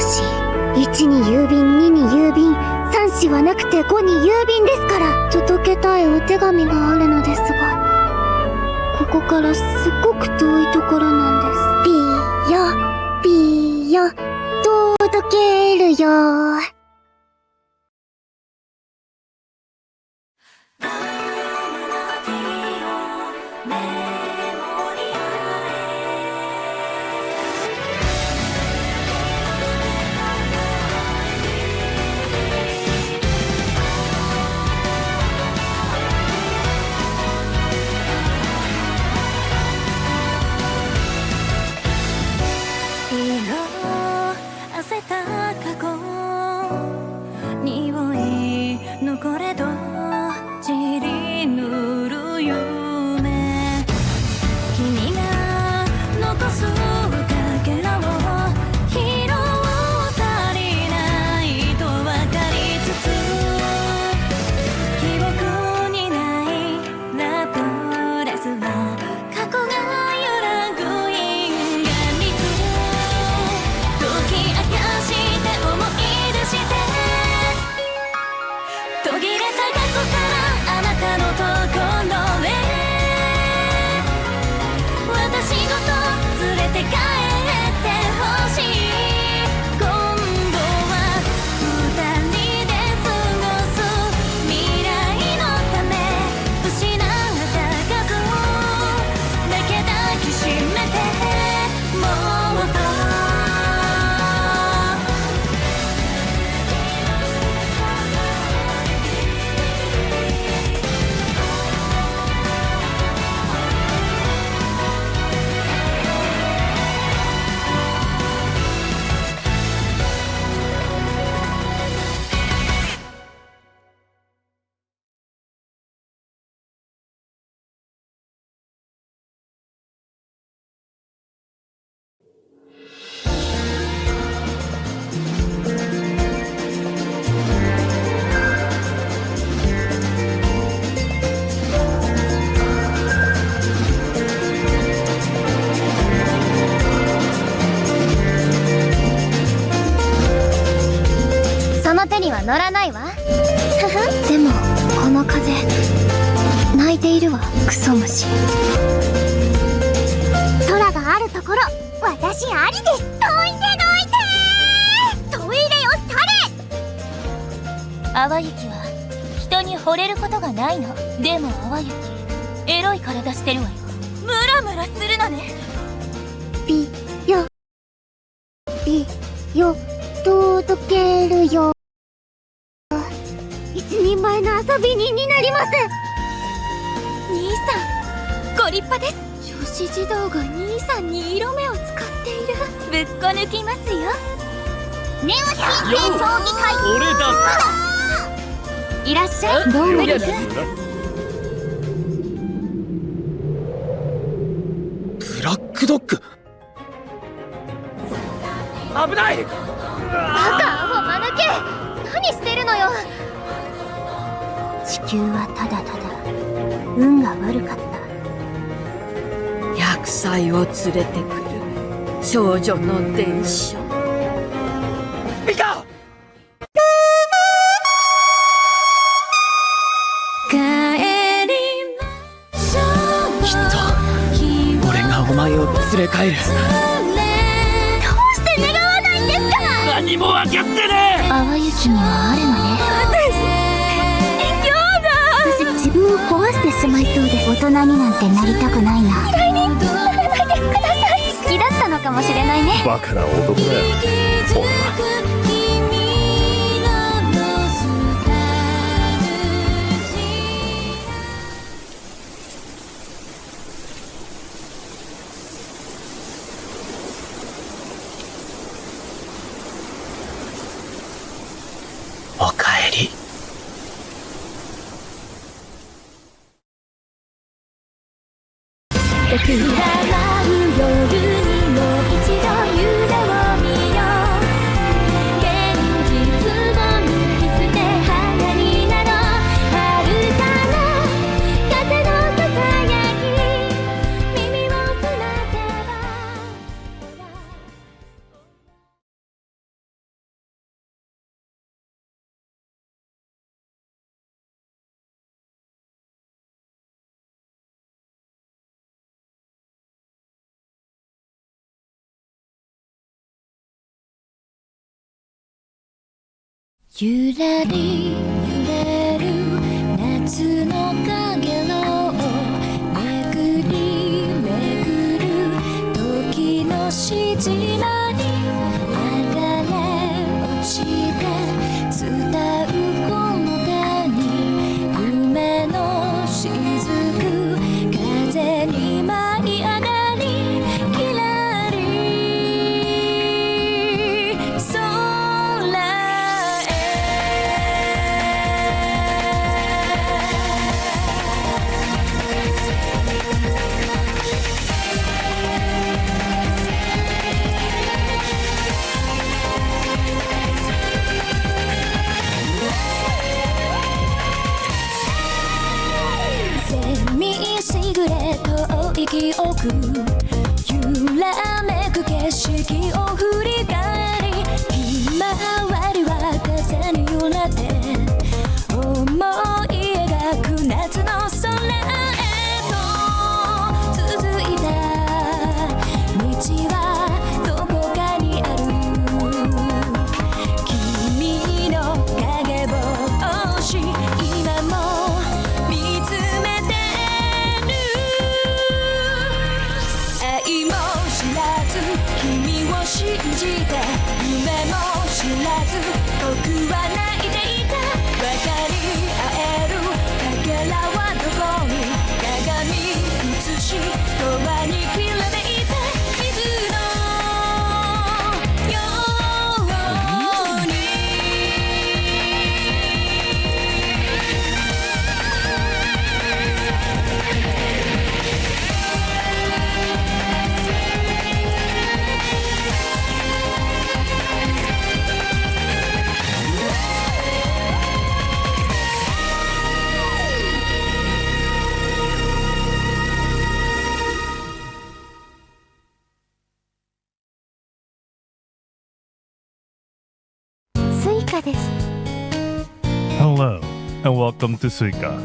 私、1に郵便、2に郵便、3子はなくて5に郵便ですから、届けたいお手紙があるのですが、ここからすっごく遠いところなんです。ピーよ、届けるよ。乗らないわ。でもこの風泣いているわ、クソ虫。空があるところ私ありです。トイレどいてトイレを去れ。淡雪は人に惚れることがないの。でも淡雪エロい体してるわよ。ムラムラするのね。ピよ届けるよ。一人前の遊び人になります。兄さんご立派です。女子児童が兄さんに色目を使っている。ぶっこ抜きますよ。ネオ新生競技会俺だ。いらっしゃい。どんぶりくん。ブラックドッグ。危ない。バカアホ間抜け、何してるのよ。地球はただただ運が悪かった。100歳を連れてくる少女の伝承。ピカ。きっと俺がお前を連れ帰る。どうして願わないんですか。何も分かってねえ。淡雪にはあるのね。私自分を壊してしまいそうです。大人になんてなりたくないな。嫌いにならないでください。好きだったのかもしれないね。バカな男だよ女。おかえり。桜舞う夜にも一度夢を見よう。現実を脱ぎ捨て花になろう。遥かな風のささやき耳を澄ませばゆらり揺れる夏のかげろうめぐりめぐる時のしじまに流れ落ちて伝うこの手に夢のしずく風に舞い上がりきらり空へセミしぐれ遠い記憶揺らめく景色を振り返りひまわりは風に揺れて思い描く夏の空へと続いた道はどこかにある君の影星今も見つめてる愛も知らず君を信じて夢も知らず僕は泣いていた分かり合えるかけらはどこに鏡映し永遠にきらめいた水のようにスイカです。 Hello, and welcome to Suika.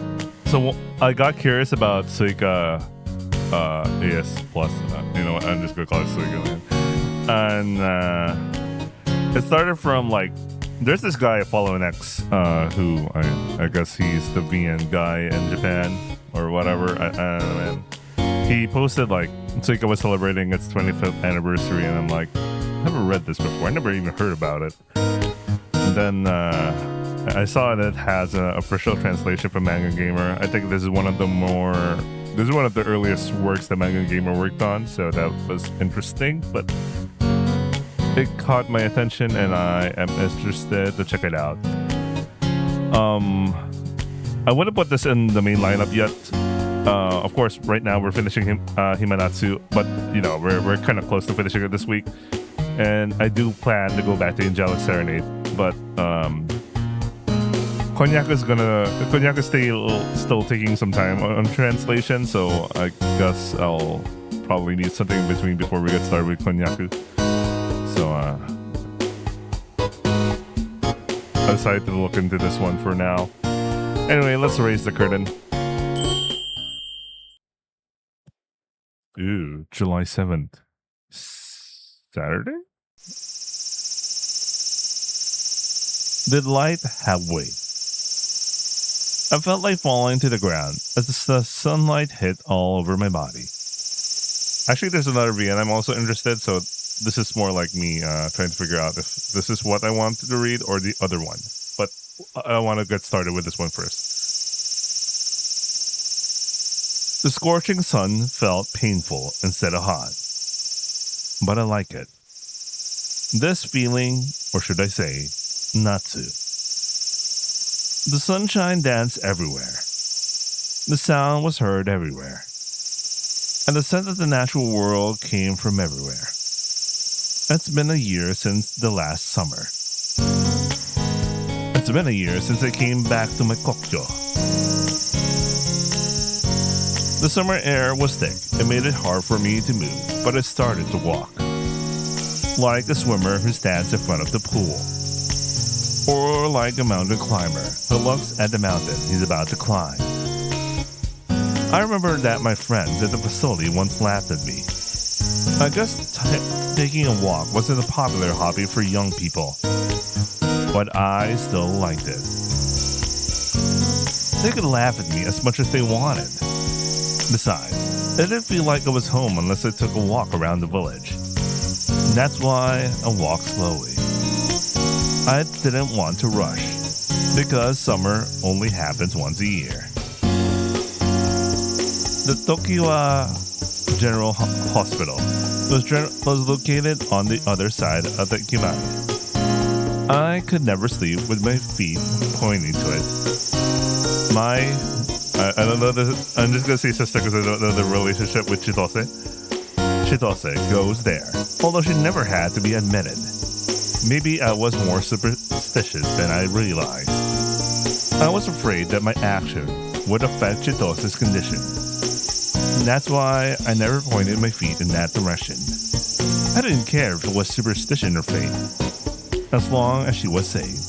So I got curious about Suika AS Plus. You know what? I'm just gonna call it Suika, man. And it started from like there's this guy I follow on X who I guess he's the VN guy in Japan or whatever. I don't know, man. He posted like Suika was celebrating its 25th anniversary, and I'm like, I never read this before. I never even heard about it. And then I saw that it has an official translation from Manga Gamer. I think this is one of the earliest works that Manga Gamer worked on, so that was interesting. But it caught my attention, and I am interested to check it out. I wouldn't put this in the main lineup yet. Of course, right now we're finishing Himanatsu, but you know we're kind of close to finishing it this week, and I do plan to go back to Angelic Serenade. But Konnyaku's still taking some time on translation, so I guess I'll probably need something in between before we get started with Konnyaku. So I decided to look into this one for now. Anyway, let's raise the curtain. Ooh, July 7th. Saturday? Did light have weight? I felt like falling to the ground as the sunlight hit all over my body. Actually, there's another V, and I'm also interested, so this is more like me trying to figure out if this is what I wanted to read or the other one. But I want to get started with this one first. The scorching sun felt painful instead of hot, but I like it. This feeling, or should I say, Natsu. The sunshine danced everywhere. The sound was heard everywhere. And the scent of the natural world came from everywhere. It's been a year since the last summer. It's been a year since I came back to my kokyo. The summer air was thick. It made it hard for me to move, but I started to walk. Like a swimmer who stands in front of the pool. Or like a mountain climber who looks at the mountain he's about to climb. I remember that my friends at the facility once laughed at me. I guess taking a walk wasn't a popular hobby for young people. but I still liked it. They could laugh at me as much as they wanted. Besides, it didn't feel like I was home unless I took a walk around the village. That's why I walked slowly. I didn't want to rush, because summer only happens once a year. The Tokiwa General Hospital was located on the other side of the Kimani. I could never sleep with my feet pointing to it. I don't know this. I'm just gonna say sister because I don't know the relationship with Chitose. Chitose goes there, although she never had to be admitted. Maybe I was more superstitious than I realized. I was afraid that my action would affect Chitose's condition. That's why I never pointed my feet in that direction. I didn't care if it was superstition or fate, as long as she was safe.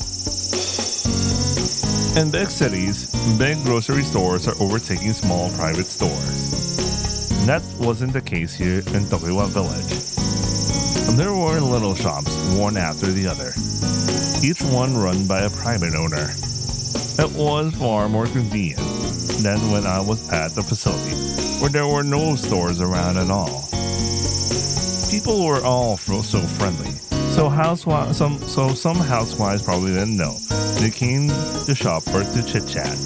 In big cities, big grocery stores are overtaking small private stores. That wasn't the case here in Tokiwa Village. There were little shops, one after the other, each one run by a private owner. It was far more convenient than when I was at the facility, where there were no stores around at all. People were all so friendly, so some housewives probably didn't know. They came to shop or to chit-chat.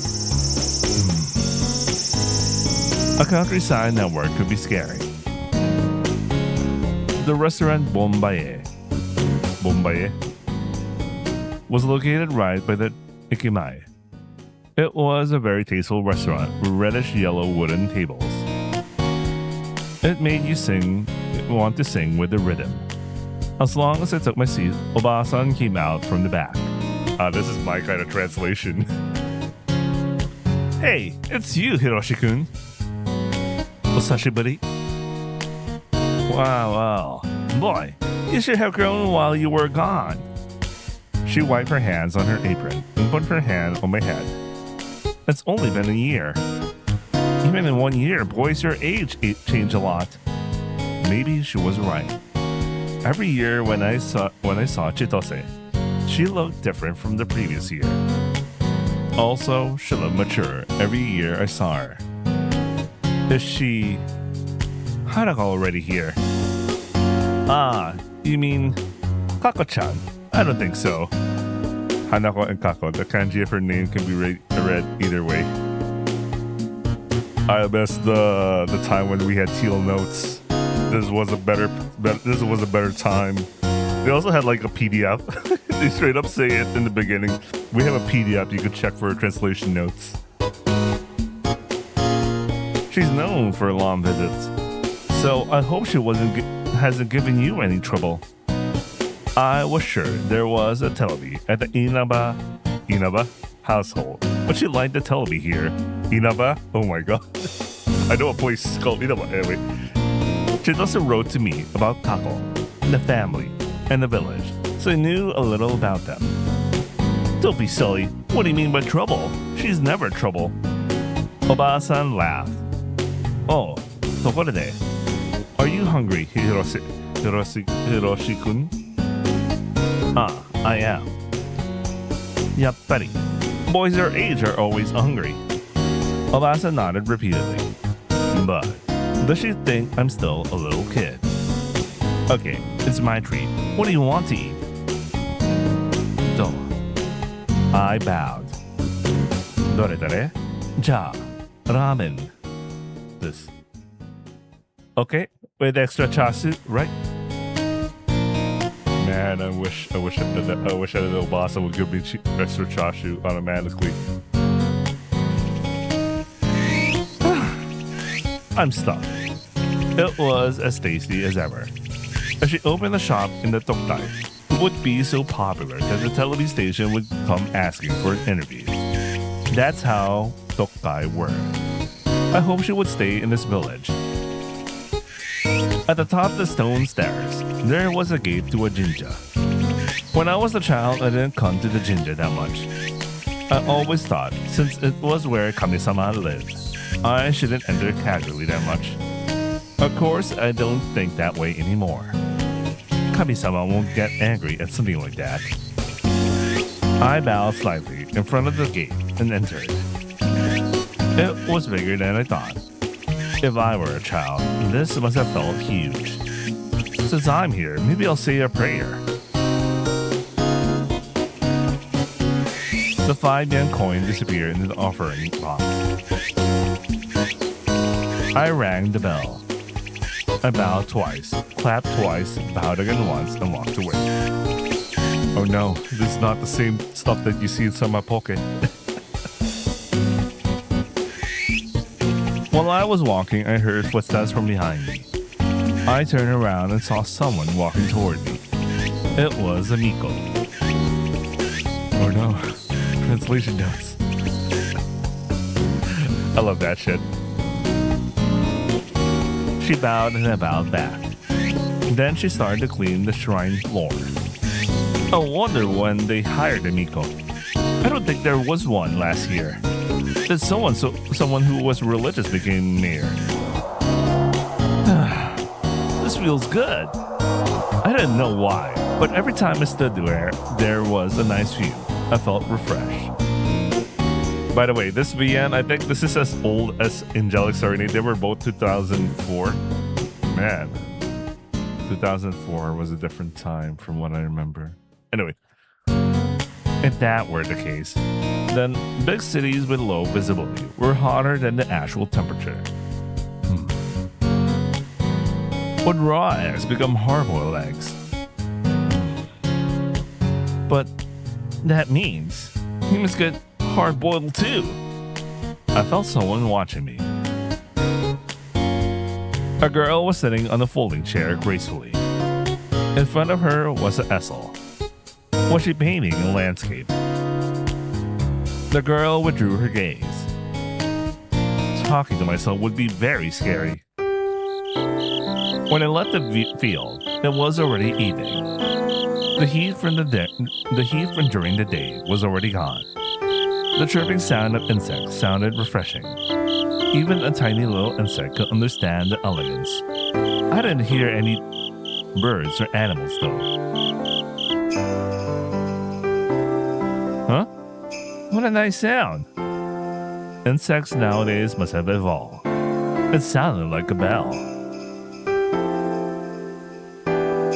A countryside network could be scary. The restaurant Bombaye was located right by the Ikimai. It was a very tasteful restaurant with reddish-yellow wooden tables. It made you want to sing with the rhythm. As long as I took my seat, Obasan came out from the back. This is my kind of translation. Hey, it's you, Hiroshi-kun. Osashiburi. Wow. Boy, you should have grown while you were gone. She wiped her hands on her apron and put her hand on my head. It's only been a year. Even in 1 year, boys your age change a lot. Maybe she was right. Every year when I saw Chitose, she looked different from the previous year. Also, she looked mature every year I saw her. Is she Hanako already here? Ah, you mean Kako-chan? I don't think so. Hanako and Kako, the kanji of her name can be read either way. I miss the time when we had teal notes. This was a better time. They also had like a PDF. They straight up say it in the beginning. We have a PDF you could check for translation notes. She's known for long visits, so I hope she hasn't given you any trouble. I was sure there was a telebi at the Inaba household, but she liked the telebi here. Inaba? Oh my god. I know a place called Inaba. Anyway, Chitose wrote to me about Kako, the family, and the village, so I knew a little about them. Don't be silly. What do you mean by trouble? She's never trouble. Oba-san laughed. Oh, tokorode. Are you hungry, Hiroshi-kun? Ah, I am. Yappari. Boys our age are always hungry. Oba-san nodded repeatedly. But does she think I'm still a little kid? Okay, it's my treat. What do you want to eat? Do. I bowed. Dore? Ja, ramen. This. Okay, with extra chashu, right? Man, I wish I had a boss that would give me extra chashu automatically. I'm stuck. It was as tasty as ever. As she opened the shop in the Toktai, it would be so popular that the television station would come asking for an interview. That's how Toktai were. I hope she would stay in this village. At the top of the stone stairs, there was a gate to a jinja. When I was a child, I didn't come to the jinja that much. I always thought, since it was where Kami-sama lived, I shouldn't enter casually that much. Of course, I don't think that way anymore. Kami-sama won't get angry at something like that. I bowed slightly in front of the gate and entered. It was bigger than I thought. If I were a child, this must have felt huge. Since I'm here, maybe I'll say a prayer. The 5 yen coin disappeared into the offering box. I rang the bell. I bowed twice, clapped twice, bowed again once, and walked away. Oh no, this is not the same stuff that you see inside my pocket. While I was walking, I heard footsteps from behind me. I turned around and saw someone walking toward me. It was Amiko. Oh no, translation notes. I love that shit. She bowed and I bowed back. Then she started to clean the shrine floor. I wonder when they hired Amiko. I don't think there was one last year. That someone who was religious became mayor. This feels good. I didn't know why, but every time I stood there was a nice view. I felt refreshed. By the way, this VN, I think this is as old as Angelic Serenade. They were both 2004. Man, 2004 was a different time from what I remember. Anyway, if that were the case, then big cities with low visibility were hotter than the actual temperature. Would raw eggs become hard-boiled eggs? But that means humans get hard-boiled too. I felt someone watching me. A girl was sitting on a folding chair gracefully. In front of her was an easel. Was she painting a landscape? The girl withdrew her gaze. Talking to myself would be very scary. When I left the field, it was already evening. The heat from during the day was already gone. The chirping sound of insects sounded refreshing. Even a tiny little insect could understand the elegance. I didn't hear any birds or animals though. Huh? What a nice sound. Insects nowadays must have evolved. It sounded like a bell.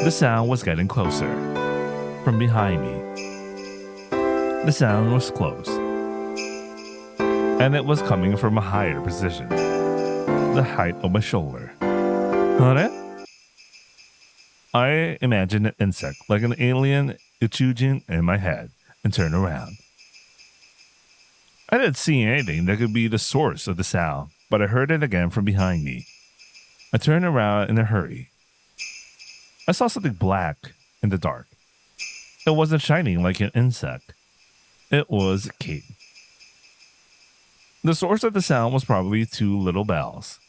The sound was getting closer. From behind me. The sound was close. And it was coming from a higher position. The height of my shoulder. Hare? I imagined an insect like an alien Ichujin in my head and turned around. I didn't see anything that could be the source of the sound, but I heard it again from behind me. I turned around in a hurry. I saw something black in the dark. It wasn't shining like an insect. It was a cape. The source of the sound was probably 2 little bells.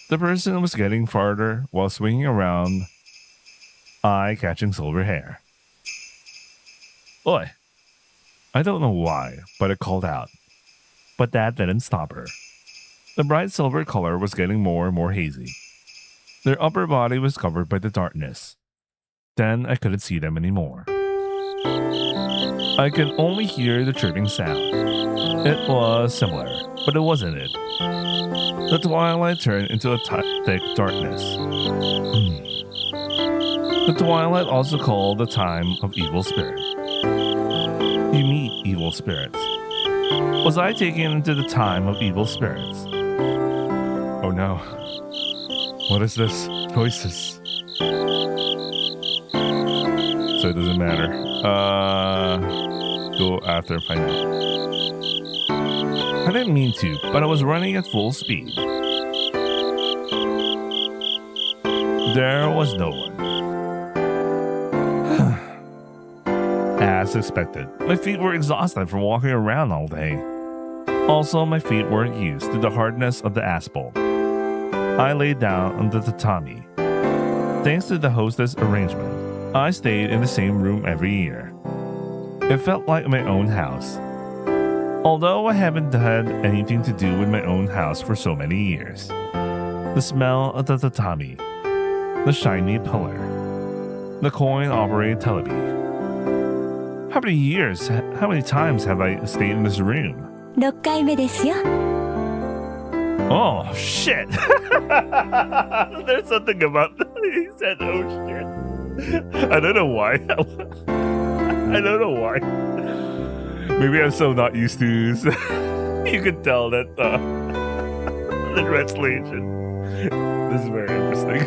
The person was getting farther while swinging around, eye catching silver hair. Oi! I don't know why, but I called out. But that didn't stop her. The bright silver color was getting more and more hazy. Their upper body was covered by the darkness. Then I couldn't see them anymore. I could only hear the chirping sound. It was similar, but it wasn't it. The twilight turned into a thick darkness. The twilight, also called the time of evil spirit. You meet evil spirits. Was I taken into the time of evil spirits? Oh no. What is this? Choices. So it doesn't matter. Go after and find out. I didn't mean to, but I was running at full speed. There was no one. As expected, my feet were exhausted from walking around all day. Also, my feet weren't used to the hardness of the asphalt. I lay down on the tatami. Thanks to the hostess arrangement, I stayed in the same room every year. It felt like my own house. Although I haven't had anything to do with my own house for so many years. The smell of the tatami, the shiny pillar, the coin-operated television. How many years, how many times have I stayed in this room? 6回目ですよ。 Oh, shit. There's something about that. He said, oh, shit. I don't know why. I don't know why. Maybe I'm so not used to. You can tell that the translation. This is very interesting.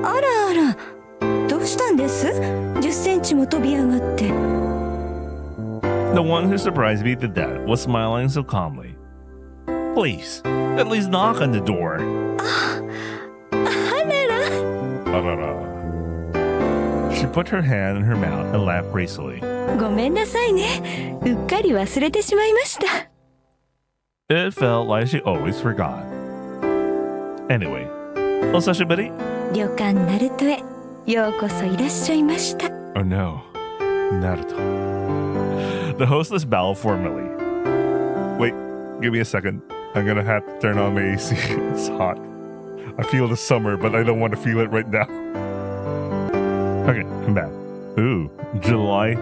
あらあら、どうしたんです ?10 センチも飛び上がって。The one who surprised me to death was smiling so calmly. Please, at least knock on the door. あらら。 She put her hand in her mouth and laughed gracefully. ごめんなさいね。うっかり忘れてしまいました。 It felt like she always forgot. Anyway, osashibari? 旅館ナルトへようこそいらっしゃいました。 Oh no, Naruto. The hostess bowed formally. Wait, give me a second. I'm gonna have to turn on my AC. It's hot. I feel the summer, but I don't want to feel it right now. Okay, I'm back. Ooh, July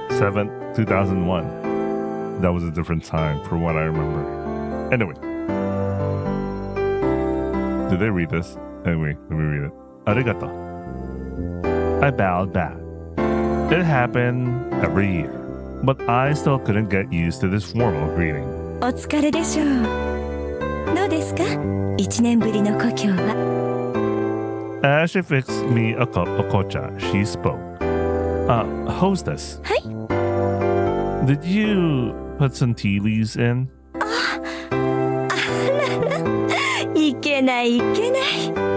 7th, 2001. That was a different time from what I remember. Anyway. Did they read this? Anyway, let me read it. Arigato. I bowed back. It happened every year, but I still couldn't get used to this formal greeting. お疲れでしょう。どうですか ?1 年ぶりの故郷は。As she fixed me a cup of kocha, she spoke. Hostess. はい。 Did you put some tea leaves in? いけないいけない。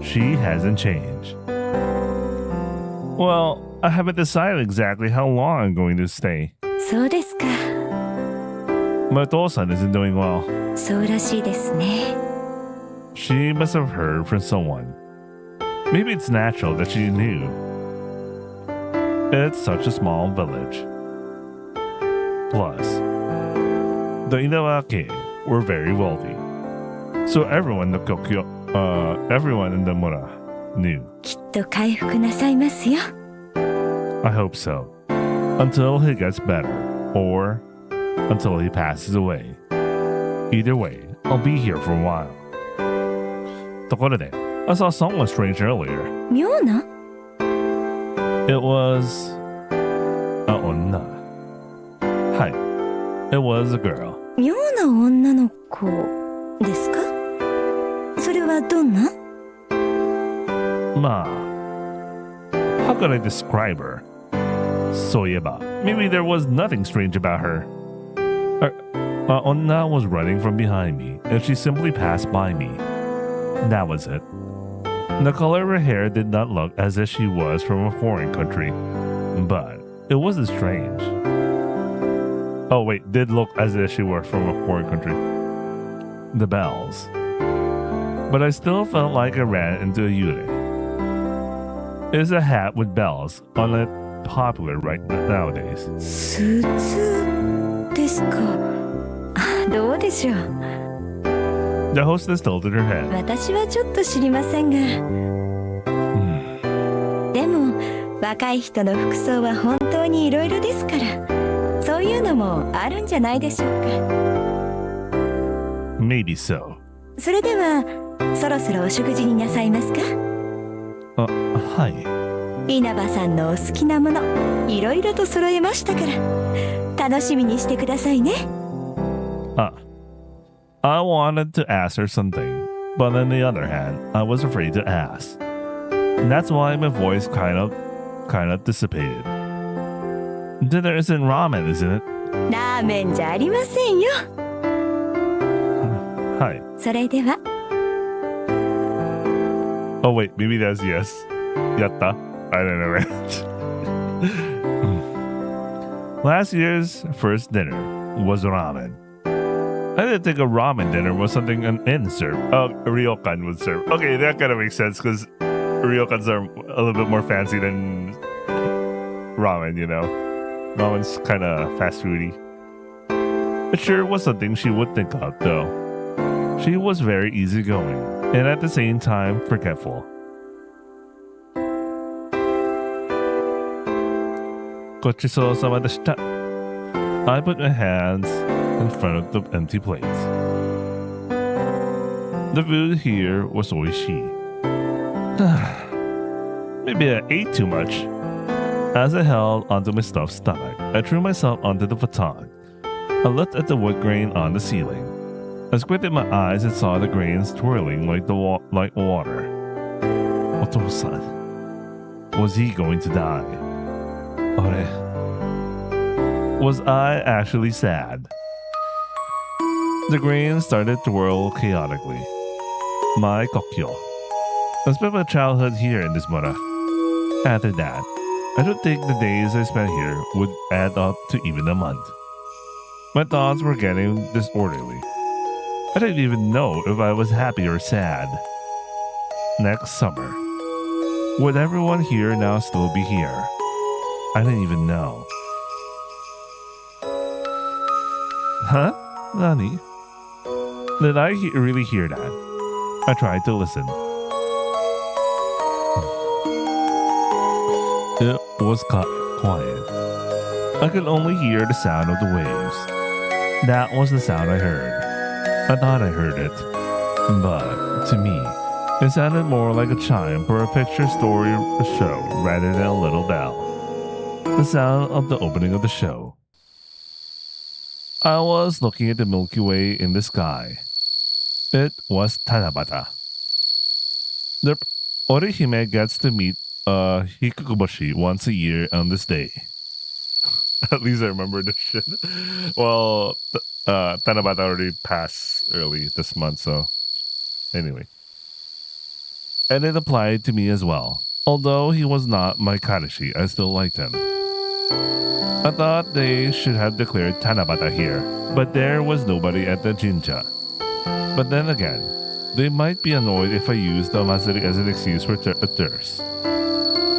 She hasn't changed. Well, I haven't decided exactly how long I'm going to stay. そうですか。 My Tosan isn't doing well. そうらしいですね。 She must have heard from someone. Maybe it's natural that she knew. It's such a small village. Plus, the Inawake were very wealthy. So everyone in the Mura knew. きっと回復なさいますよ。 I hope so. Until he gets better, or until he passes away. Either way, I'll be here for a while. ところで, I saw someone strange earlier. 妙な It was a onna. Hi. It was a girl. 妙な女の子ですかそれはどんな Ma. How could I describe her? そういえば, maybe there was nothing strange about her. Onna was running from behind me, and she simply passed by me. That was it. The color of her hair did not look as if she was from a foreign country, but it wasn't strange. Oh wait, did look as if she were from a foreign country. The bells. But I still felt like I ran into a yure. Is a hat with bells on it popular right nowadays? スーツですかどうでしょう The hostess tilted her head. 私はちょっと知りませんがでも若い人の服装は本当にいろいろですからそういうのもあるんじゃないでしょうか Maybe so. それではそろそろお食事になさいますかはい稲葉さんのお好きなものいろいろと揃えましたから楽しみにしてくださいね I wanted to ask her something, but on the other hand, I was afraid to ask. And that's why my voice kind of dissipated. Dinner isn't ramen, isn't it? ラーメンじゃありませんよはいそれでは Oh wait, maybe that's yes. Yatta? I don't know. Last year's first dinner was ramen. I didn't think a ramen dinner was something an inn served. Oh, a ryokan would serve. Okay, that kind of makes sense because ryokans are a little bit more fancy than ramen, you know. Ramen's kind of fast foody. It sure was something she would think of, though. She was very easygoing and at the same time forgetful. Gochisousama deshita. I put my hands in front of the empty plates. The food here was oishi. Maybe I ate too much. As I held onto my stuffed stomach, I threw myself onto the futon. I looked at the wood grain on the ceiling. I squinted my eyes and saw the grains twirling like water. Otosan. Was he going to die? Ore. Was I actually sad? The grains started to whirl chaotically. My kokyo. I spent my childhood here in this mura. After that, I don't think the days I spent here would add up to even a month. My thoughts were getting disorderly. I didn't even know if I was happy or sad. Next summer. Would everyone here now still be here? I didn't even know. Huh? Nani? Did I really hear that? I tried to listen. It was quiet. I could only hear the sound of the waves. That was the sound I heard. I thought I heard it. But, to me, it sounded more like a chime for a picture story show rather than a little bell. The sound of the opening of the show. I was looking at the Milky Way in the sky. It was Tanabata. The Orihime gets to meet Hikukuboshi once a year on this day. At least I remember this shit. Well, Tanabata already passed early this month, so anyway. And it applied to me as well. Although he was not my Kadashi, I still liked him. I thought they should have declared Tanabata here, but there was nobody at the jinja. But then again, they might be annoyed if I used the Matsuri as an excuse for a thirst.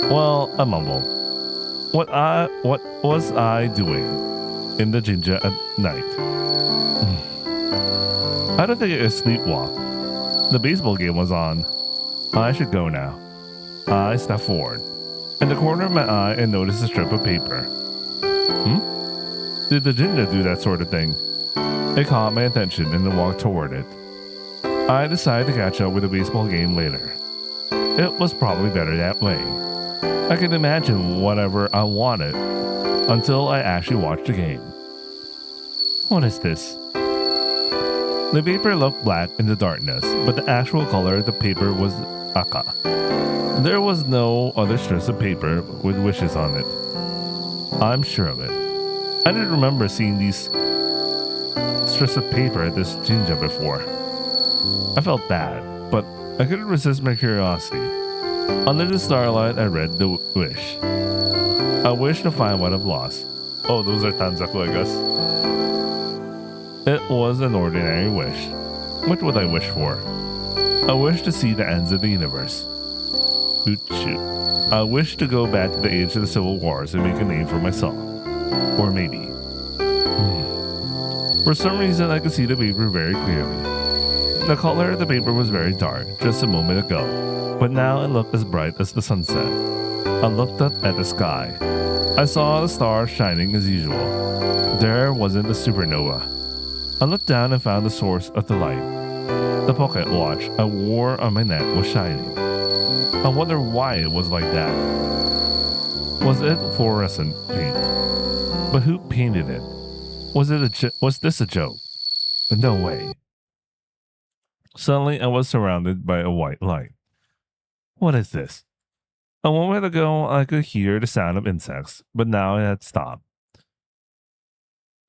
Well, I mumbled. What was I doing in the jinja at night? I don't think it was sleepwalk. The baseball game was on. I should go now. I stepped forward. In the corner of my eye, I noticed a strip of paper. Did the jinja do that sort of thing? It caught my attention and I walked toward it. I decided to catch up with the baseball game later. It was probably better that way. I could imagine whatever I wanted until I actually watched the game. What is this? The paper looked black in the darkness, but the actual color of the paper was aka. There was no other strips of paper with wishes on it. I'm sure of it. I didn't remember seeing these strips of paper at this jinja before. I felt bad, but I couldn't resist my curiosity. Under the starlight, I read the wish. I wish to find what I've lost. Oh, those are Tanzaku, I guess. It was an ordinary wish. What would I wish for? I wish to see the ends of the universe. Shoot. I wish to go back to the age of the Civil Wars and make a name for myself. Or maybe. For some reason, I could see the paper very clearly. The color of the paper was very dark just a moment ago, but now it looked as bright as the sunset. I looked up at the sky. I saw the stars shining as usual. There wasn't a supernova. I looked down and found the source of the light. The pocket watch I wore on my neck was shining. I wonder why it was like that. Was it fluorescent paint? But who painted it? Was this a joke? No way. Suddenly, I was surrounded by a white light. What is this? A moment ago, I could hear the sound of insects, but now it had stopped.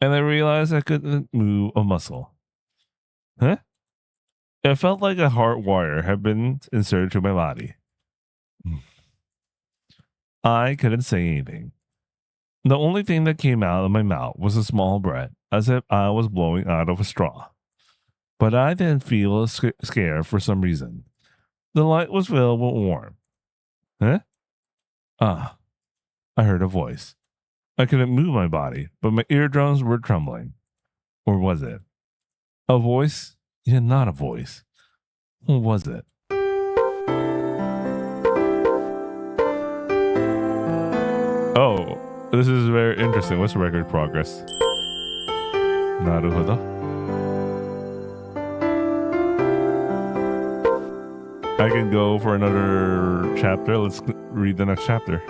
And I realized I couldn't move a muscle. Huh? It felt like a hard wire had been inserted to my body. I couldn't say anything. The only thing that came out of my mouth was a small breath, as if I was blowing out of a straw. But I didn't feel scared for some reason. The light was filled with warmth. Huh? Ah, I heard a voice. I couldn't move my body, but my eardrums were trembling. Or was it? A voice? Yet not a voice. What was it? Oh, This is very interesting. What's record progress? Naruhodo. I can go for another chapter. Let's read the next chapter.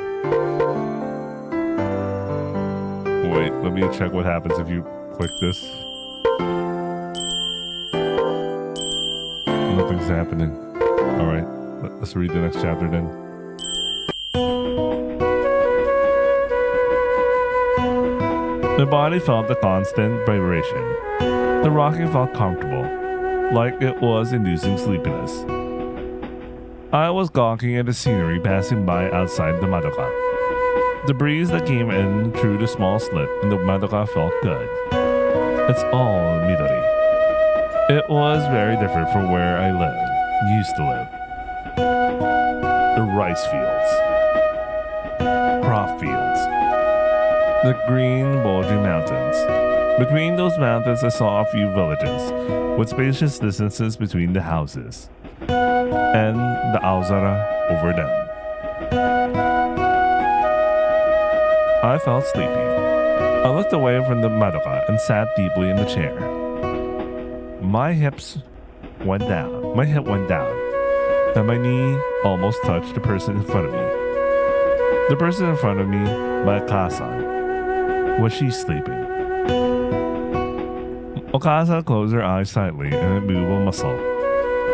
Wait, let me check what happens if you click this. Nothing's happening. Alright, let's read the next chapter then. My body felt the constant vibration. The rocking felt comfortable, like it was inducing sleepiness. I was gawking at the scenery passing by outside the Madoka. The breeze that came in through the small slit in the Madoka felt good. It's all Midori. It was very different from where I used to live. The rice fields, crop fields, the green bulging mountains. Between those mountains I saw a few villages, with spacious distances between the houses, and the Aozara over them. I felt sleepy. I looked away from the Madoka and sat deeply in the chair. My hip went down, and my knee almost touched the person in front of me. The person in front of me, my Okasan. Was she sleeping? Okasan closed her eyes slightly and moved a muscle.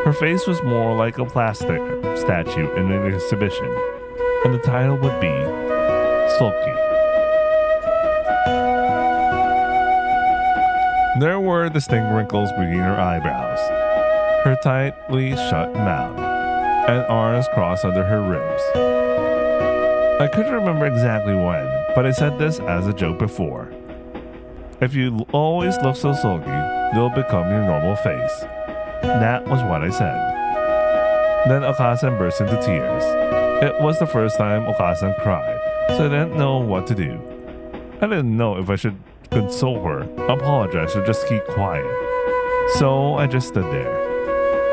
Her face was more like a plastic statue in an exhibition, and the title would be Sulky. There were distinct wrinkles between her eyebrows, her tightly shut mouth, and arms crossed under her ribs. I couldn't remember exactly when, but I said this as a joke before. If you always look so sulky, they'll become your normal face. That was what I said. Then Okasan burst into tears. It was the first time Okasan cried, so I didn't know what to do. I didn't know if I should console her, apologize, or just keep quiet. So I just stood there.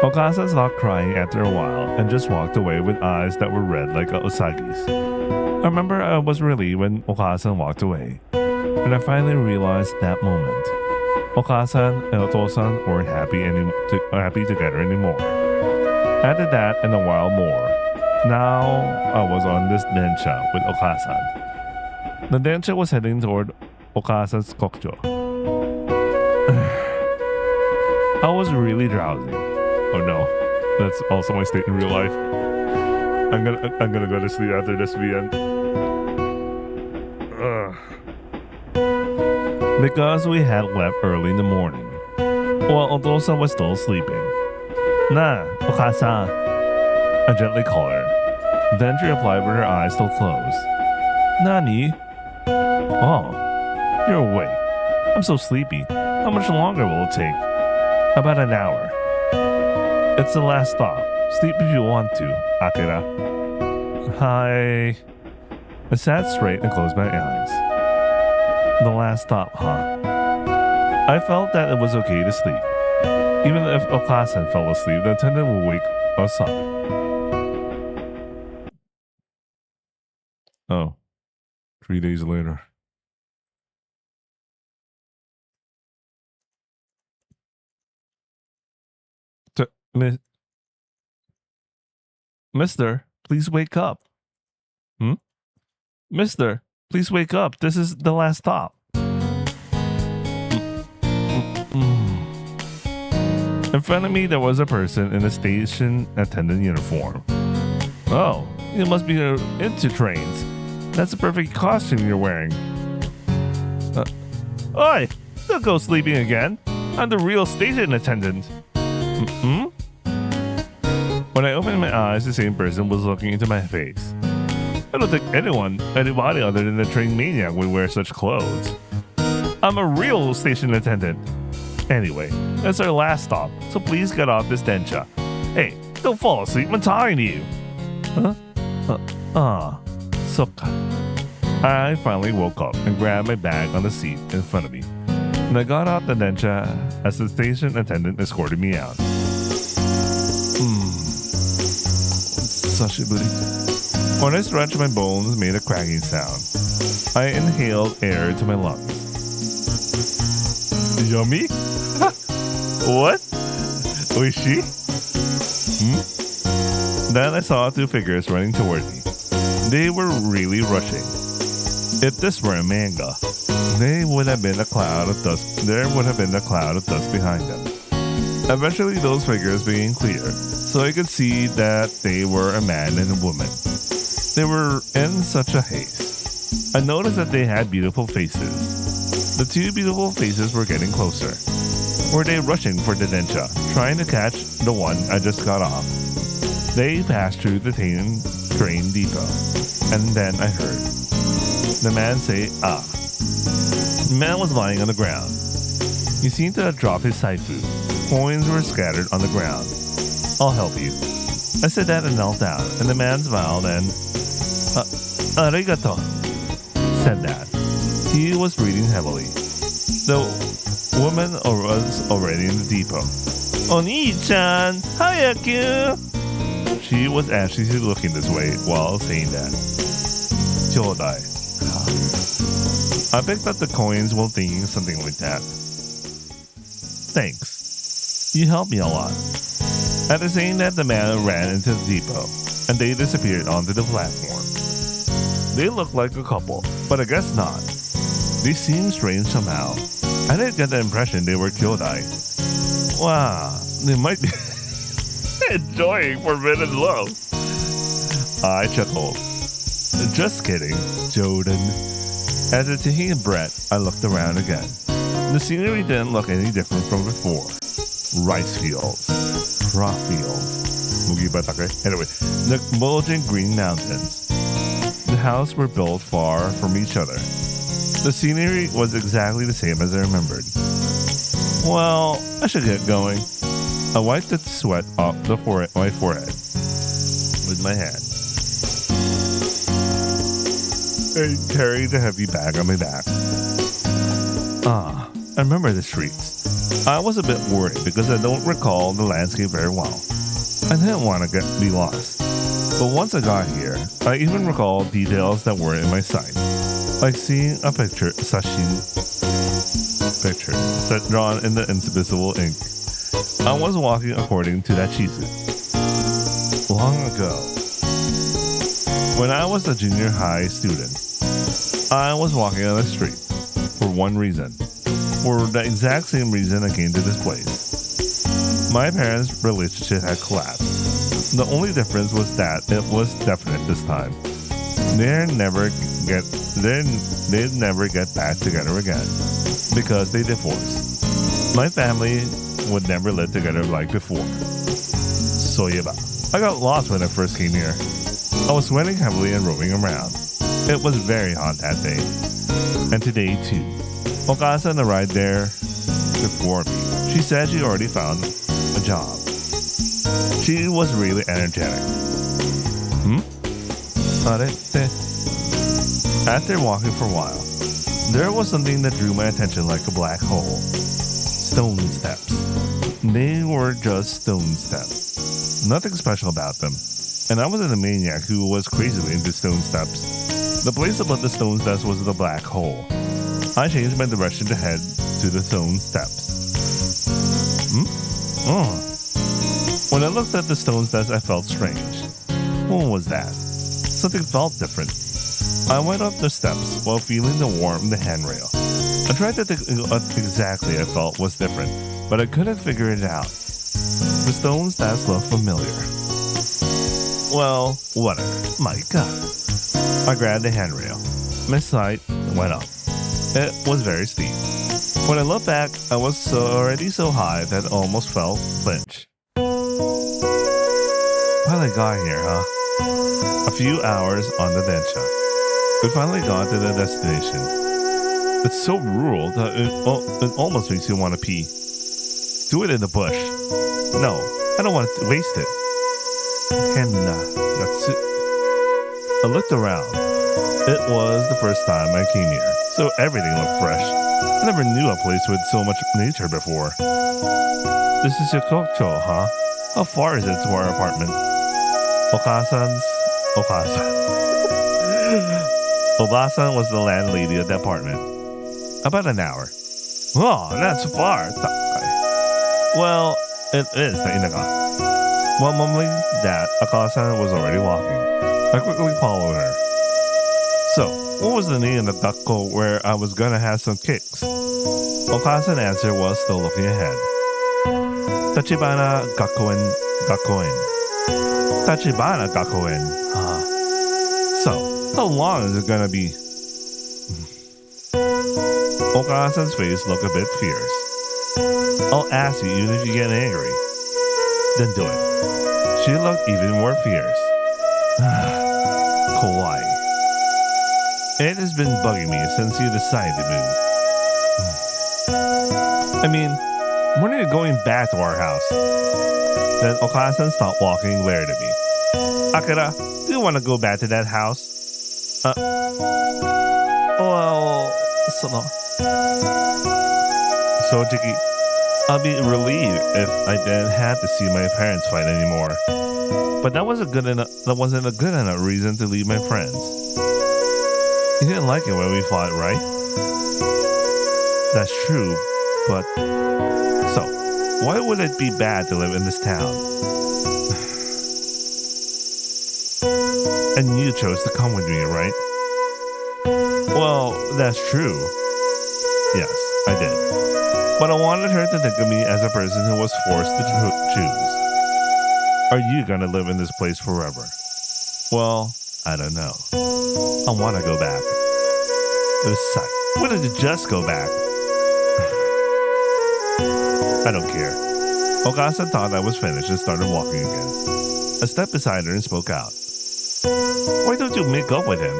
Okasan stopped crying after a while and just walked away with eyes that were red like a Usagi's. I remember I was relieved when Okasan walked away, and I finally realized that moment. Okasan and Otosan weren't happy together anymore. After that and a while more, now I was on this densha with Okasan. The densha was heading toward Okasan's kokcho. I was really drowsy. Oh no, that's also my state in real life. I'm gonna go to sleep after this VN. Because we had left early in the morning, while Otosan was still sleeping. Nah, Okasan, I gently called her. Then she replied with her eyes still closed. Nani? Oh, you're awake. I'm so sleepy. How much longer will it take? About an hour. It's the last stop. Sleep if you want to, Akira. Hi. I sat straight and closed my eyes. The last stop, huh? I felt that it was okay to sleep. Even if Okasan fell asleep, the attendant would wake us up. Oh, 3 days later. Mister, please wake up. Mister, please wake up. This is the last stop. In front of me, there was a person in a station attendant uniform. Oh, you must be into trains. That's a perfect costume you're wearing. Oi! Don't go sleeping again. I'm the real station attendant. When I opened my eyes, the same person was looking into my face. I don't think anybody other than a train maniac would wear such clothes. I'm a real station attendant. Anyway, that's our last stop, so please get off this densha. Hey, don't fall asleep, I'm talking to you. Suika. I finally woke up and grabbed my bag on the seat in front of me. And I got out the densha as the station attendant escorted me out. Sashiburi. When I stretched, my bones made a cracking sound. I inhaled air to my lungs. Yummy? What? Oishi? Then I saw two figures running toward me. They were really rushing. If this were a manga, there would have been a cloud of dust behind them. Eventually those figures became clear, so I could see that they were a man and a woman. They were in such a haste. I noticed that they had beautiful faces. The two beautiful faces were getting closer. Were they rushing for the densha, trying to catch the one I just got off? They passed through the train depot, and then I heard the man say, "Ah." The man was lying on the ground. He seemed to have dropped his side food. Coins were scattered on the ground. "I'll help you." I said that and knelt down, and the man smiled and "Arigato," said that. He was breathing heavily. The woman was already in the depot. "Oni-chan, hayaku!" She was anxiously looking this way while saying that. "Kyodai." I picked up the coins while thinking something like that. "Thanks. You helped me a lot." After saying that, the man ran into the depot, and they disappeared onto the platform. They looked like a couple, but I guess not. They seemed strange somehow. I didn't get the impression they were kyodai. Wow, they might be enjoying forbidden love. I chuckled. "Just kidding, Jordan." After taking a breath, I looked around again. The scenery didn't look any different from before. Rice fields, crop fields, anyway, the bulging green mountains. The houses were built far from each other. The scenery was exactly the same as I remembered. Well, I should get going. I wiped the sweat off my forehead with my hand. I carried the heavy bag on my back. I remember the streets. I was a bit worried because I don't recall the landscape very well. I didn't want to be lost. But once I got here, I even recalled details that were in my sight. Like seeing a picture set drawn in the invisible ink. I was walking according to that chizu. Long ago, when I was a junior high student, I was walking on the street for one reason. For the exact same reason I came to this place. My parents' relationship had collapsed. The only difference was that it was definite this time. They'd never get back together again because they divorced. My family would never live together like before. Soyeba. I got lost when I first came here. I was sweating heavily and roaming around. It was very hot that day. And today too. Okasa arrived there before me. She said she already found a job. She was really energetic. After walking for a while, there was something that drew my attention like a black hole. Stone steps. They were just stone steps. Nothing special about them. And I wasn't a maniac who was crazily into stone steps. The place above the stone steps was the black hole. I changed my direction to head to the stone steps. When I looked at the stone steps, I felt strange. What was that? Something felt different. I went up the steps while feeling the warmth in the handrail. I tried to think what exactly I felt was different, but I couldn't figure it out. The stone steps looked familiar. Well, whatever. My God. I grabbed the handrail. My sight went up. It was very steep. When I looked back, I was already so high that I almost felt flinch. Finally got here, huh? A few hours on the densha. We finally got to the destination. It's so rural that it almost makes you want to pee. Do it in the bush. No, I don't want to waste it. I looked around. It was the first time I came here, so everything looked fresh. I never knew a place with so much nature before. This is your kokcho, huh? How far is it to our apartment? Okasa. Obasan was the landlady of the apartment. About an hour. Oh, that's far. Well, it is the Inaga. While mumbling that, Akasan was already walking. I quickly followed her. So, what was the name of the gakko where I was gonna have some kicks? Okasan answered while still looking ahead. Tachibana Gakoin. Tachibana Gakoin. So, how long is it gonna be? Okasan's face looked a bit fierce. I'll ask you even if you get angry. Then do it. She looked even more fierce. Kawaii. It has been bugging me since you decided to move. I mean, when are you going back to our house? Then Okasan stopped walking and glared at me. Akira, do you want to go back to that house? Well, Sojiki, I'll be relieved if I didn't have to see my parents fight anymore. But that wasn't a good enough reason to leave my friends. You didn't like it when we fought, right? That's true, but so why would it be bad to live in this town? And you chose to come with me, right? Well, that's true. Yes, I did. But I wanted her to think of me as a person who was forced to choose. Are you gonna live in this place forever? Well, I don't know. I want to go back. Besides, why did you just go back? I don't care. Okasan thought I was finished and started walking again. I stepped beside her and spoke out. Why don't you make up with him?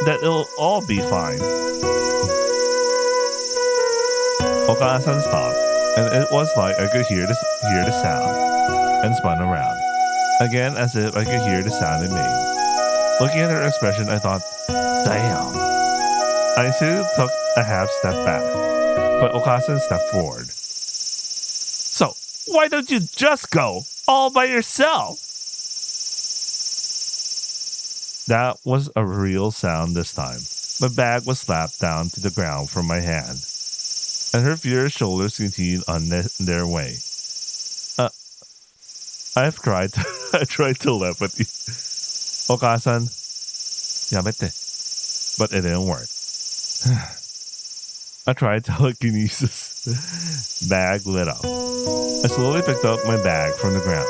That it'll all be fine. Okasan stopped, and it was like I could hear the sound, and spun around. Again, as if I could hear the sound it made. Looking at her expression, I thought, damn. I still took a half step back, but Okasan stepped forward. So, why don't you just go all by yourself? That was a real sound this time. My bag was slapped down to the ground from my hand, and her furious shoulders continued on their way. I tried telepathy. Okasan, yamete. But it didn't work. I tried telekinesis. Bag lit up. I slowly picked up my bag from the ground.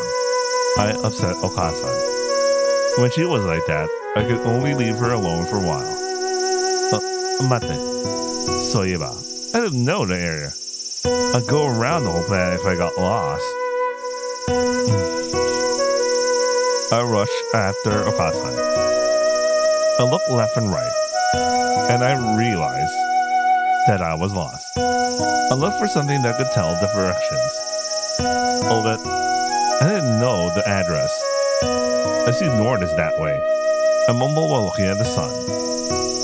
I upset Okasan. When she was like that, I could only leave her alone for a while. Mate. Soyeba. I didn't know the area. I'd go around the whole planet if I got lost. I rushed after Okasan. I looked left and right, and I realized that I was lost. I looked for something that could tell the directions. But I didn't know the address. I see north is that way. I mumbled while looking at the sun.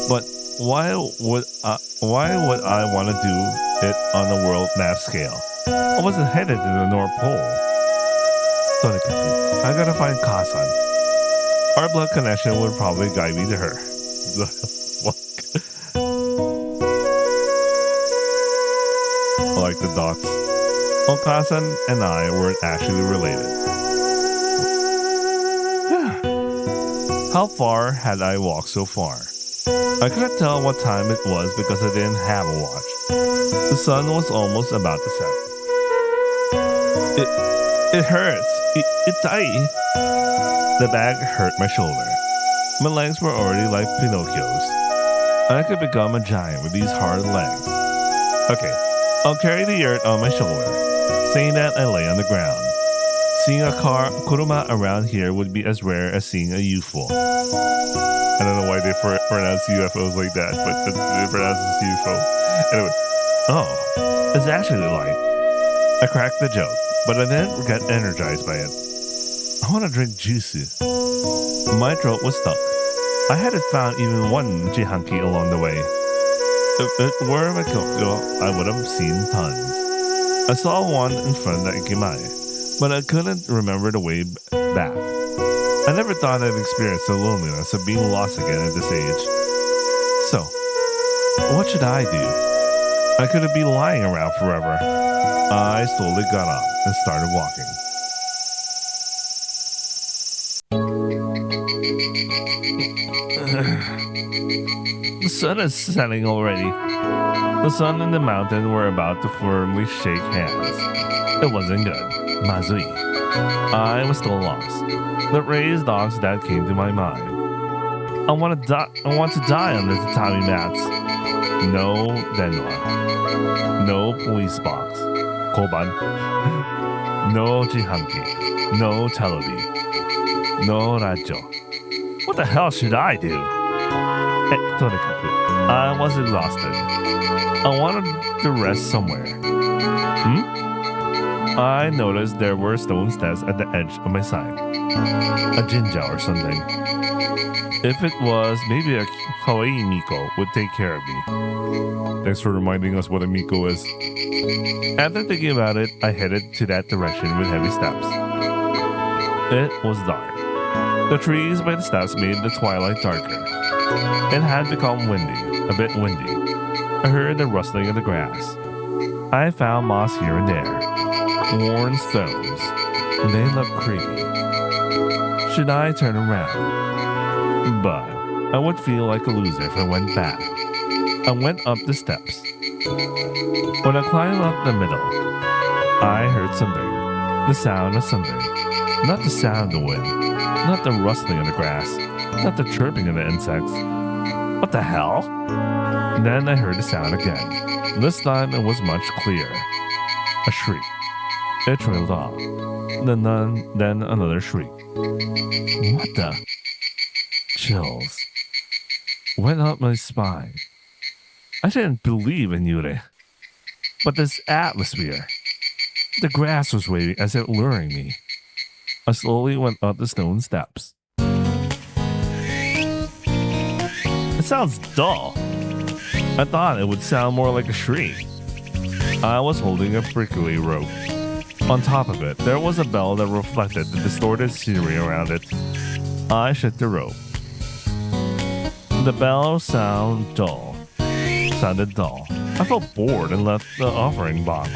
But why would I want to do it on a world map scale? I wasn't headed to the North Pole. I gotta find Kasan. Our blood connection would probably guide me to her. I like the dots. Okasan and I weren't actually related. How far had I walked so far? I couldn't tell what time it was because I didn't have a watch. The sun was almost about to set. It hurts. Itai. The bag hurt my shoulder. My legs were already like Pinocchio's. I could become a giant with these hard legs. Okay, I'll carry the earth on my shoulder. Saying that, I lay on the ground. Seeing a kuruma around here would be as rare as seeing a UFO. I don't know why they pronounce UFOs like that, but they pronounce it UFO. Anyway, it's actually light. I cracked the joke, but I didn't get energized by it. I want to drink juice. My throat was stuck. I hadn't found even one jihanki along the way. If it were my Tokyo, I would have seen tons. I saw one in front of the Ikimae, but I couldn't remember the way back. I never thought I'd experience the loneliness of being lost again at this age. So, what should I do? I couldn't be lying around forever. I slowly got up and started walking. The sun is setting already. The sun and the mountain were about to firmly shake hands. It wasn't good. Mazui. I was still lost. The raised dogs that came to my mind. I want to die on the tatami mats. No denwa. No police box. Koban. No jihanki. No telebi. No radio. What the hell should I do? Tonikaku. I was exhausted. I wanted to rest somewhere. I noticed there were stone steps at the edge of my side. A jinja or something. If it was, maybe a kawaii miko would take care of me. Thanks for reminding us what a miko is. After thinking about it, I headed to that direction with heavy steps. It was dark. The trees by the steps made the twilight darker. It had become windy, a bit windy. I heard the rustling of the grass. I found moss here and there. Worn stones. They looked creepy. Should I turn around? But I would feel like a loser if I went back. I went up the steps. When I climbed up the middle, I heard something. The sound of something. Not the sound of the wind. Not the rustling of the grass. Not the chirping of the insects. What the hell? Then I heard the sound again. This time it was much clearer. A shriek. It trailed off. Then another shriek. What the? Chills went up my spine. I didn't believe in Yuri. But this atmosphere. The grass was waving as if luring me. I slowly went up the stone steps. It sounds dull. I thought it would sound more like a shriek. I was holding a prickly rope. On top of it, there was a bell that reflected the distorted scenery around it. I shook the rope. The bell sounded dull. I felt bored and left the offering box.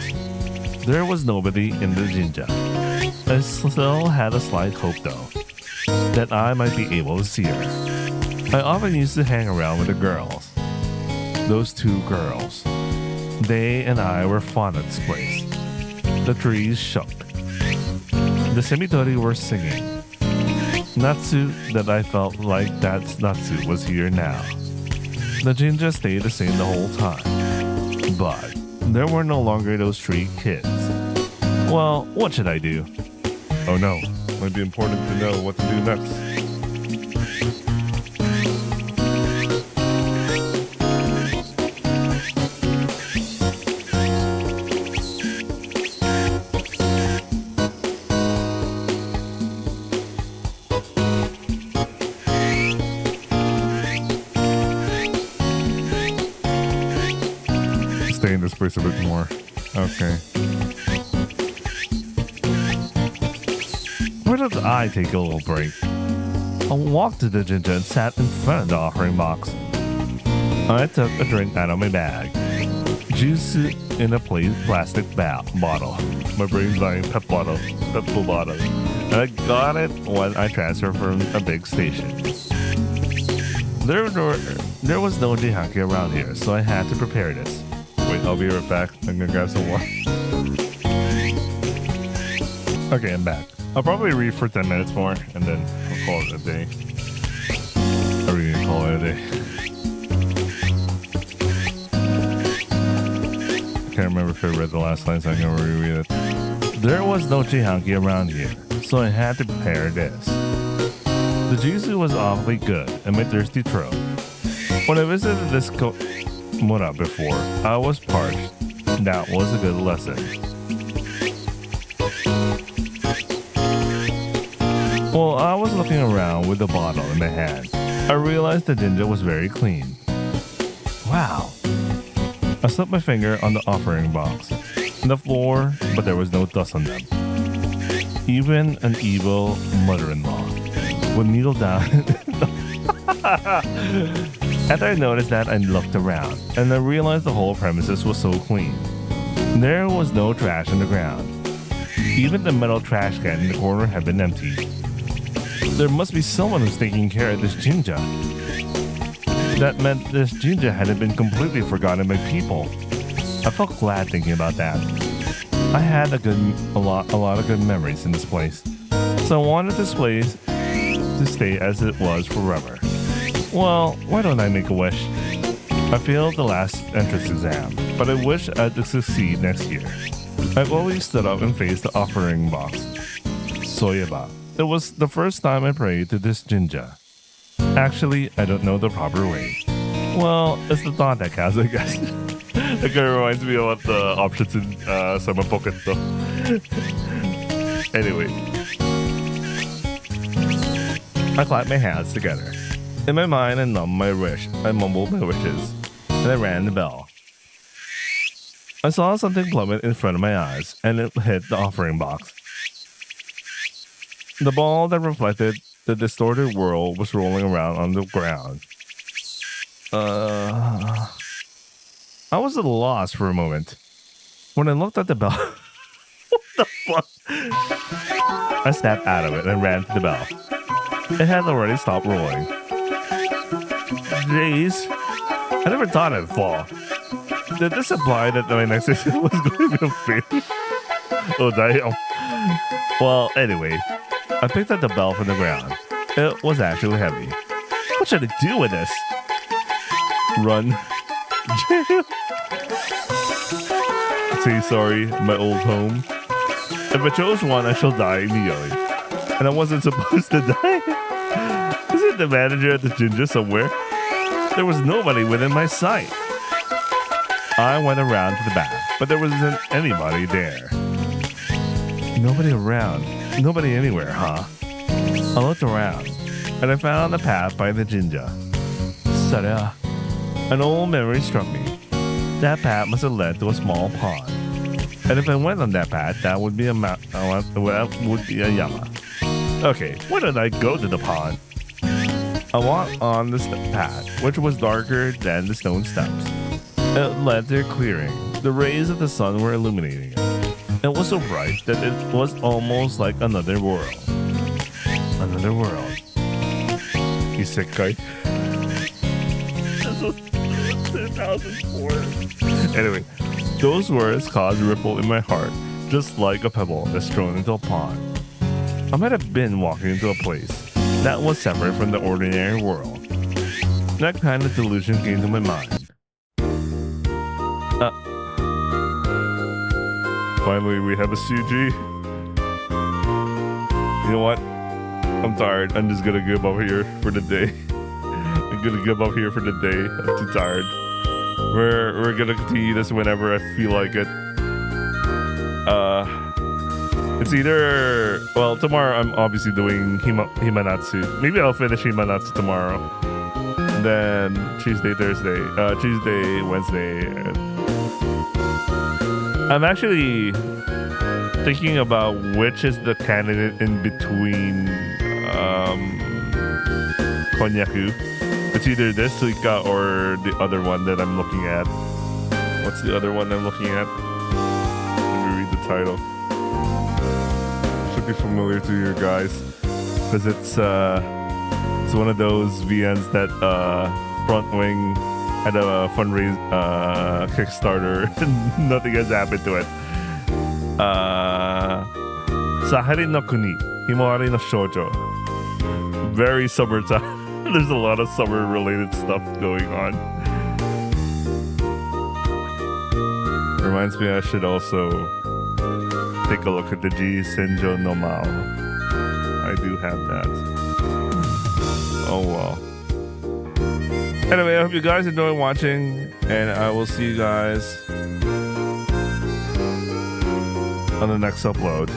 There was nobody in the jinja. I still had a slight hope, though, that I might be able to see her. I often used to hang around with the girls. Those two girls. They and I were fond of this place. The trees shook. The semitori were singing. Natsu, that I felt like that Natsu was here now. The jinja stayed the same the whole time. But there were no longer those three kids. Well, what should I do? Oh no, might be important to know what to do next. Stay in this place a bit more. Okay. Where did I take a little break? I walked to the jinja and sat in front of the offering box. I took a drink out of my bag. Juice in a plastic bottle. My brain's dying. Pet bottle. And I got it when I transferred from a big station. There was no jihanki around here, so I had to prepare this. Wait, I'll be right back. I'm gonna grab some water. Okay, I'm back. I'll probably read for 10 minutes more, and then I'll call it a day. I really need to call it a day. I can't remember if I read the last line, so I'm gonna reread it. There was no jihanki around here, so I had to prepare this. The juice was awfully good, and my thirsty throat. When I visited this Mura before, I was parched. That was a good lesson. While I was looking around with the bottle in my hand, I realized the jinja was very clean. Wow. I slipped my finger on the offering box, on the floor, but there was no dust on them. Even an evil mother-in-law would kneel down After I noticed that, I looked around, and I realized the whole premises was so clean. There was no trash on the ground. Even the metal trash can in the corner had been emptied. There must be someone who's taking care of this jinja. That meant this jinja hadn't been completely forgotten by people. I felt glad thinking about that. I had a lot of good memories in this place, so I wanted this place to stay as it was forever. Well, why don't I make a wish? I failed the last entrance exam, but I wish I'd succeed next year. I always stood up and faced the offering box. Soyeba. It was the first time I prayed to this jinja. Actually, I don't know the proper way. Well, it's the thought that counts, I guess. It kind of reminds me of what the options in Summer Pocket though. Anyway. I clapped my hands together. In my mind, I mumbled my wishes, and I rang the bell. I saw something plummet in front of my eyes, and it hit the offering box. The ball that reflected the distorted world was rolling around on the ground. I was at a loss for a moment. When I looked at the bell, what the fuck? I snapped out of it and ran to the bell. It had already stopped rolling. Jeez, I never thought I'd fall. Did this imply that my next exam was going to be a failure? Oh, damn. Well, anyway, I picked up the bell from the ground. It was actually heavy. What should I do with this? Run. Say sorry, my old home. If I chose one, I shall die immediately. And I wasn't supposed to die. Isn't the manager at the ginger somewhere? There was nobody within my sight. I went around to the back, but there wasn't anybody there. Nobody around. Nobody anywhere, huh? I looked around, and I found a path by the jinja. Sada. An old memory struck me. That path must have led to a small pond. And if I went on that path, that would be a yama. Okay, why don't I go to the pond? I walked on the path, which was darker than the stone steps. It led to a clearing. The rays of the sun were illuminating it. It was so bright that it was almost like another world. Another world. Isekai. This was 2004. Anyway, those words caused a ripple in my heart, just like a pebble that's thrown into a pond. I might have been walking into a place that was separate from the ordinary world. That kind of delusion came to my mind. Finally, we have a CG. You know what? I'm tired. I'm just gonna give up here for the day. I'm gonna give up here for the day. I'm too tired. We're gonna continue this whenever I feel like it. It's either tomorrow I'm obviously doing Himanatsu. Maybe I'll finish Himanatsu tomorrow. And then Tuesday, Wednesday. I'm actually thinking about which is the candidate in between Konnyaku. It's either this Suika or the other one that I'm looking at. What's the other one I'm looking at? Let me read the title. Should be familiar to you guys because it's one of those VNs that Front Wing had a fundraise Kickstarter and nothing has happened to it. Sahari no Kuni, Himawari no Shoujo. Very summertime. There's a lot of summer related stuff going on. Reminds me I should also take a look at the G Senjo no Mao. I do have that. Oh well. Anyway, I hope you guys enjoy watching, and I will see you guys on the next upload.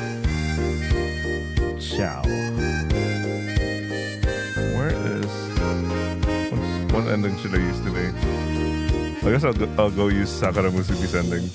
Ciao. What ending should I use today? I guess I'll go use Sakura Musubi's ending.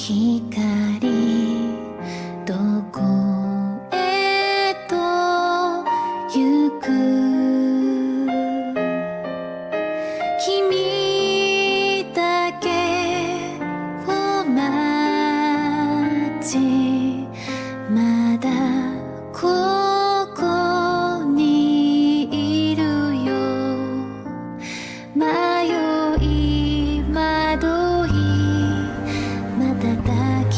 光どこへと行く君だけを待ちまだここにいるよ迷い惑い瞬き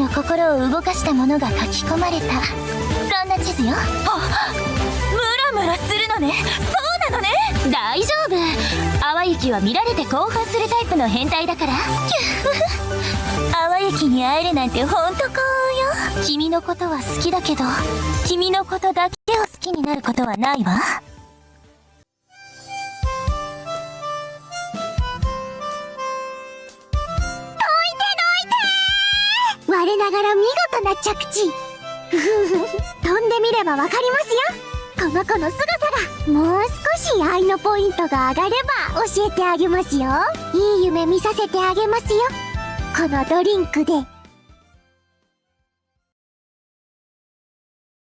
の心を動かしたものが書き込まれた、そんな地図よ。ムラムラするのね。そうなのね。大丈夫、淡雪は見られて興奮するタイプの変態だから。淡雪に会えるなんてほんと幸運よ。君のことは好きだけど、君のことだけを好きになることはないわ。我ながら見事な着地。飛んでみればわかりますよ、この子の凄さが。もう少し愛のポイントが上がれば教えてあげますよ。いい夢見させてあげますよ。このドリンクで